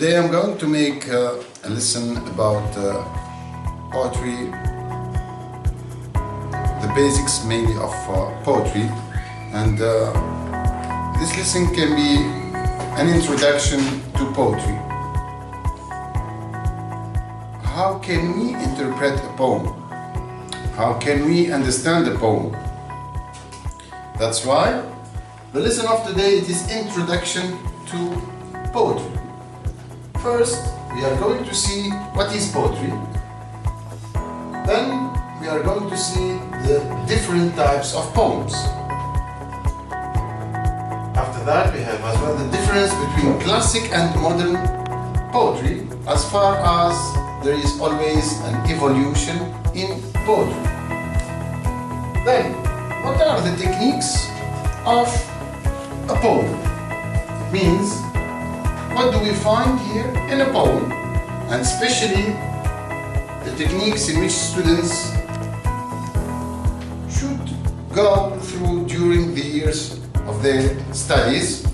Today I'm going to make a lesson about poetry, the basics mainly of poetry, and this lesson can be an introduction to poetry. How can we interpret a poem? How can we understand a poem? That's why the lesson of today is introduction to poetry. First, we are going to see what is poetry. Then we are going to see the different types of poems. After that, we have as well the difference between classic and modern poetry, as far as there is always an evolution in poetry. Then, what are the techniques of a poem? It means, what do we find here in a poem, and especially the techniques in which students should go through during the years of their studies.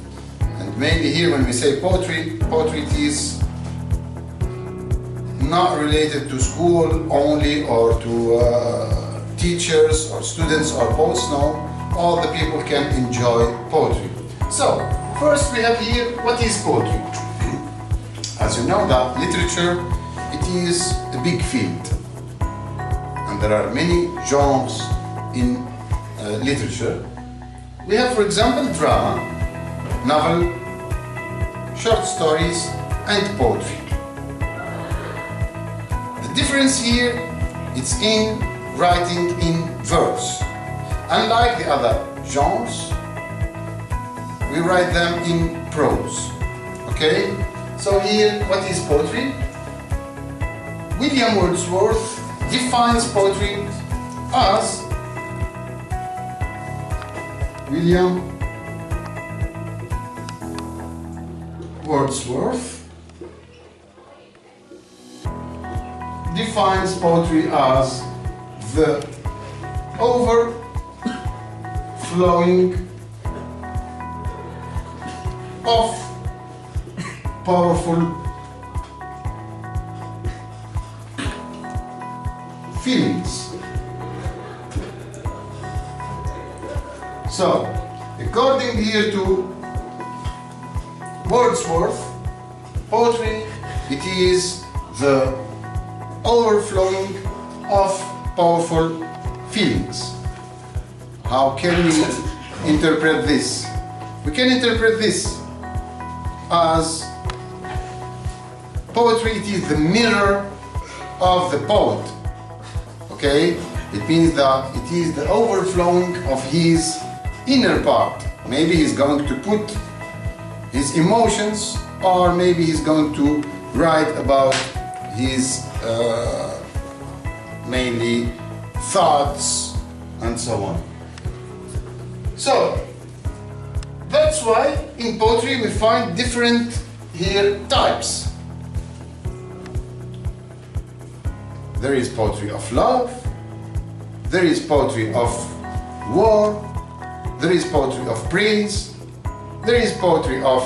And mainly here when we say poetry, poetry is not related to school only or to teachers or students or poets. No, all the people can enjoy poetry. So, first we have here, what is poetry? As you know that literature, it is a big field. And there are many genres in literature. We have, for example, drama, novel, short stories, and poetry. The difference here is in writing in verse. Unlike the other genres, we write them in prose. Okay? So here, what is poetry? William Wordsworth defines poetry as William Wordsworth defines poetry as the overflowing of powerful feelings. So, according here to Wordsworth, poetry, it is the overflowing of powerful feelings. How can we interpret this? We can interpret this as poetry, it is the mirror of the poet. Okay? It means that it is the overflowing of his inner part. Maybe he's going to put his emotions, or maybe he's going to write about his mainly thoughts and so on. So, that's why in poetry we find different here types. There is poetry of love, there is poetry of war, there is poetry of praise, there is poetry of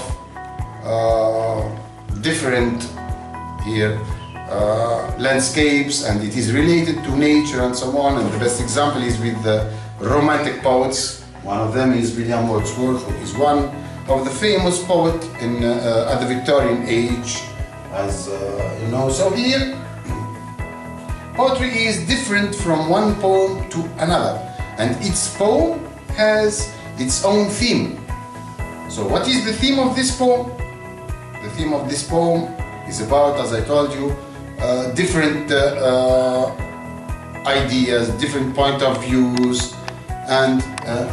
different here landscapes, and it is related to nature and so on. And the best example is with the Romantic poets. One of them is William Wordsworth, who is one of the famous poets at the Victorian age, as you know. So here, poetry is different from one poem to another, and each poem has its own theme. So what is the theme of this poem? The theme of this poem is about, as I told you, different ideas, different point of views, and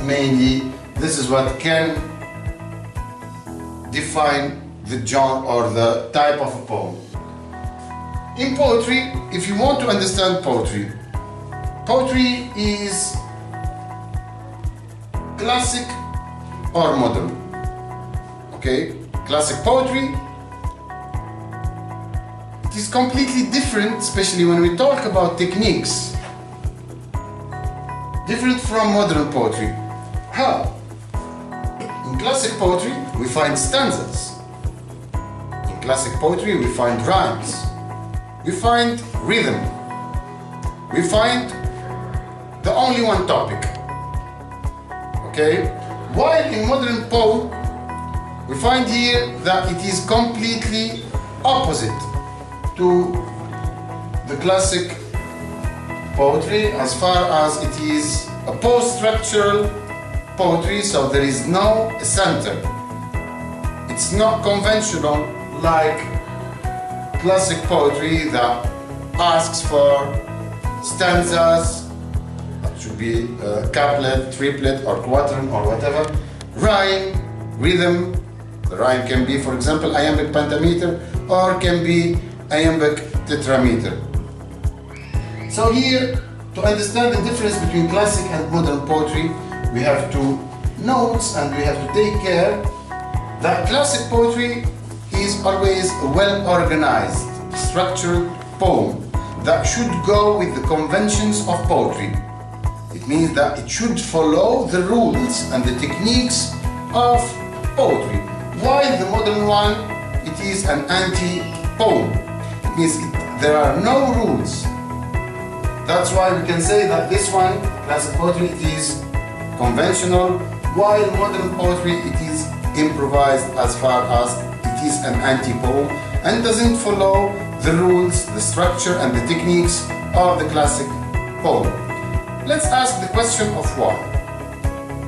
mainly this is what can define the genre or the type of a poem. In poetry, if you want to understand poetry, poetry is classic or modern. Okay? Classic poetry, it is completely different, especially when we talk about techniques. Different from modern poetry. How? In classic poetry, we find stanzas. In classic poetry, we find rhymes, we find rhythm, we find the only one topic. Okay? While in modern poem, we find here that it is completely opposite to the classic poetry as far as it is a post-structural poetry, so there is no center. It's not conventional like classic poetry that asks for stanzas, that should be couplet, triplet or quatrain or whatever, rhyme, rhythm. The rhyme can be, for example, iambic pentameter or can be iambic tetrameter. So here, to understand the difference between classic and modern poetry, we have to note and we have to take care that classic poetry is always a well-organized, structured poem that should go with the conventions of poetry. It means that it should follow the rules and the techniques of poetry. While the modern one, it is an anti-poem. It means there are no rules. That's why we can say that this one, classic poetry, it is conventional, while modern poetry, it is improvised as far as it is an anti-poem and doesn't follow the rules, the structure and the techniques of the classic poem. Let's ask the question of why.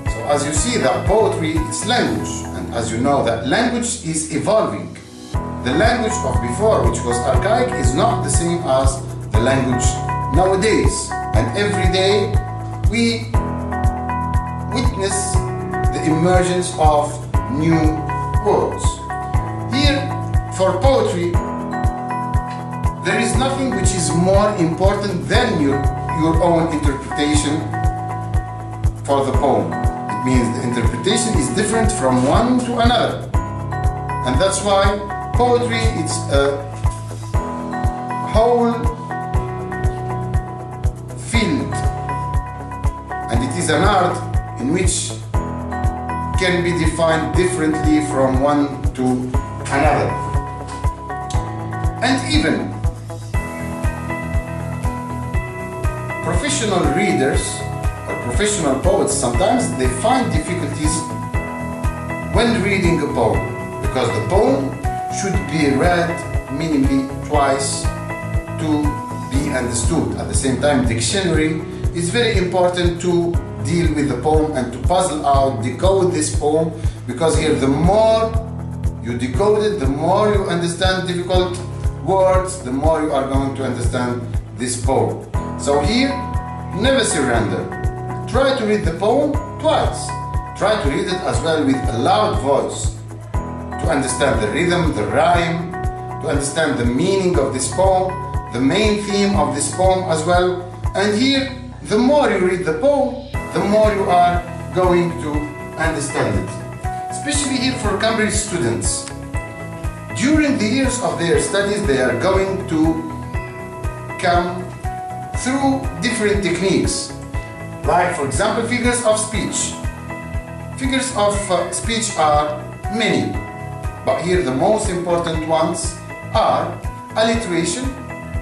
So as you see that poetry is language, and as you know that language is evolving. The language of before, which was archaic, is not the same as the language nowadays. And every day we witness the emergence of new words. Here, for poetry, there is nothing which is more important than your own interpretation for the poem. It means the interpretation is different from one to another. And that's why poetry, it's a whole field. And it is an art in which can be defined differently from one to another. And even professional readers or professional poets, sometimes they find difficulties when reading a poem, because the poem should be read minimally twice to be understood. At the same time, dictionary is very important to deal with the poem and to puzzle out, decode this poem, because here the more you decode it, the more you understand difficult words, the more you are going to understand this poem. So here, never surrender. Try to read the poem twice. Try to read it as well with a loud voice to understand the rhythm, the rhyme, to understand the meaning of this poem, the main theme of this poem as well. And here, the more you read the poem, the more you are going to understand it. Especially here for Cambridge students. During the years of their studies, they are going to come through different techniques. Like, for example, figures of speech. Figures of speech are many, but here the most important ones are alliteration,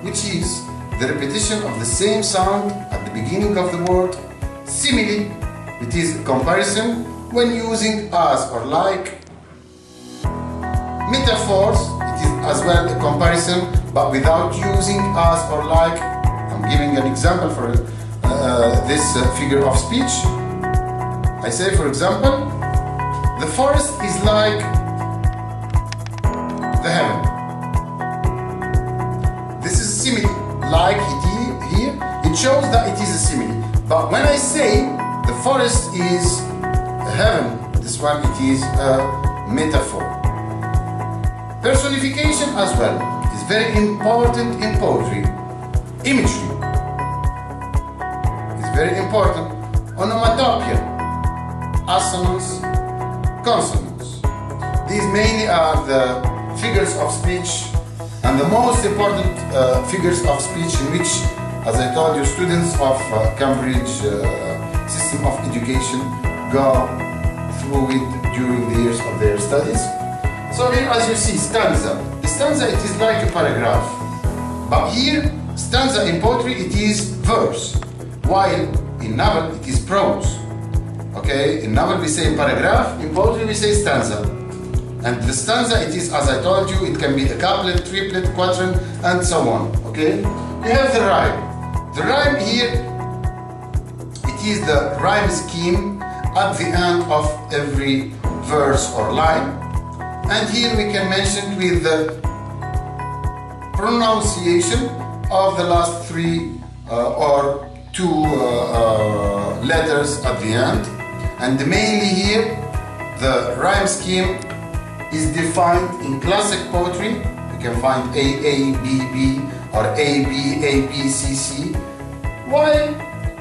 which is the repetition of the same sound at the beginning of the word. Simile, it is comparison when using as or like. Metaphors, it is as well a comparison but without using as or like. I'm giving an example for this figure of speech. I say, for example, the forest is like the heaven. This is simile, like it here, it shows that it is a simile. But when I say the forest is a heaven, this one it is a metaphor. Personification as well is very important in poetry. Imagery is very important. Onomatopoeia, assonance, consonants. These mainly are the figures of speech and the most important figures of speech in which, as I told you, students of Cambridge system of education go through it during the years of their studies. So here, as you see, stanza. stanza it is like a paragraph, but here stanza in poetry it is verse, while in novel it is prose. Okay, in novel we say paragraph, in poetry we say stanza. And the stanza it is, as I told you, it can be a couplet, triplet, quatrain, and so on. Okay, you have the rhyme. The rhyme here, it is the rhyme scheme at the end of every verse or line. And here we can mention with the pronunciation of the last three or two letters at the end. And mainly here, the rhyme scheme is defined in classic poetry. You can find A, A, B, B, or A, B, A, B, C, C. While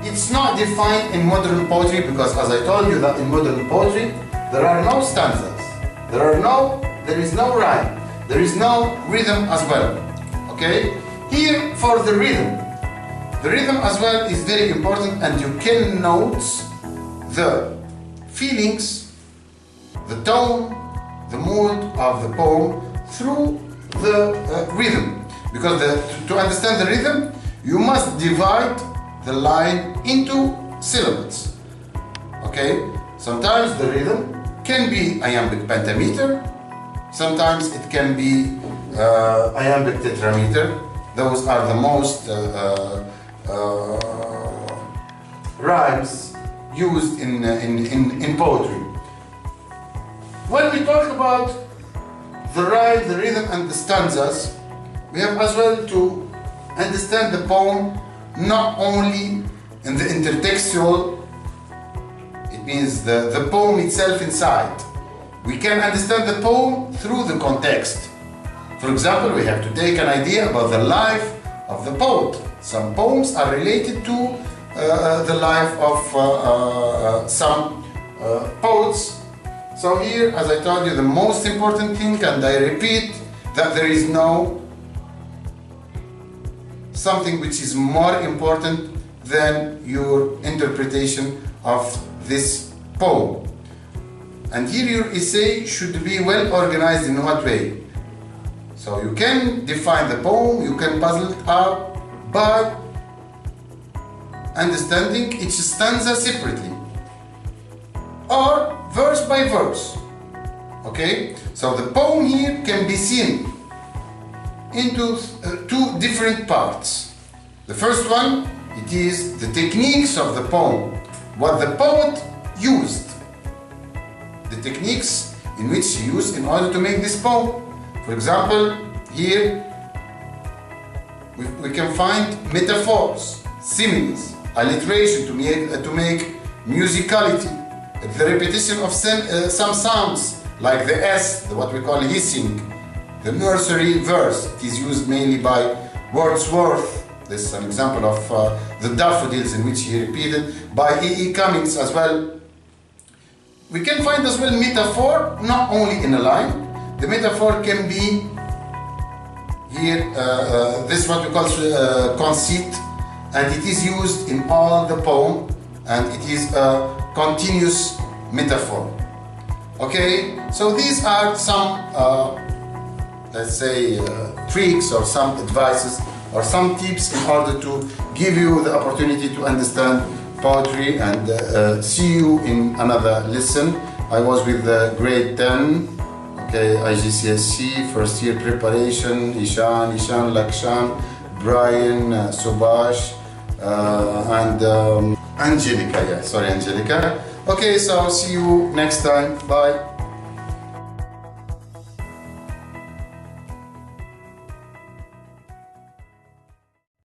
it's not defined in modern poetry, because as I told you that in modern poetry, there are no stanzas. There is no rhyme. There is no rhythm as well. Okay? Here for the rhythm as well is very important, and you can note the feelings, the tone, the mood of the poem through the rhythm. Because to understand the rhythm, you must divide the line into syllables. Okay? Sometimes the rhythm can be iambic pentameter, sometimes it can be iambic tetrameter. Those are the most rhymes used in poetry. When we talk about the rhyme, the rhythm, and the stanzas, we have as well to understand the poem not only in the intertextual, it means the poem itself inside. We can understand the poem through the context. For example, we have to take an idea about the life of the poet. Some poems are related to the life of some poets. So here, as I told you, the most important thing, and I repeat, that there is no something which is more important than your interpretation of this poem. And here your essay should be well organized in what way? So you can define the poem, you can puzzle it out by understanding each stanza separately or verse by verse. Okay? So the poem here can be seen into two different parts. The first one, it is the techniques of the poem, what the poet used, the techniques in which he used in order to make this poem. For example, here we can find metaphors, similes, alliteration to make musicality, the repetition of some sounds like the S, what we call hissing, the nursery verse. It is used mainly by Wordsworth. This is an example of the daffodils in which he repeated, by E.E. Cummings as well. We can find as well metaphor, not only in a line. The metaphor can be here, this is what we call conceit, and it is used in all the poem, and it is a continuous metaphor. Okay, so these are some, let's say, tricks or some advices or some tips in order to give you the opportunity to understand poetry, and see you in another lesson. I was with grade 10. Okay, IGCSE, first year preparation, Ishan, Lakshan, Brian, Subhash, and Angelica, Angelica. Okay, so see you next time, bye.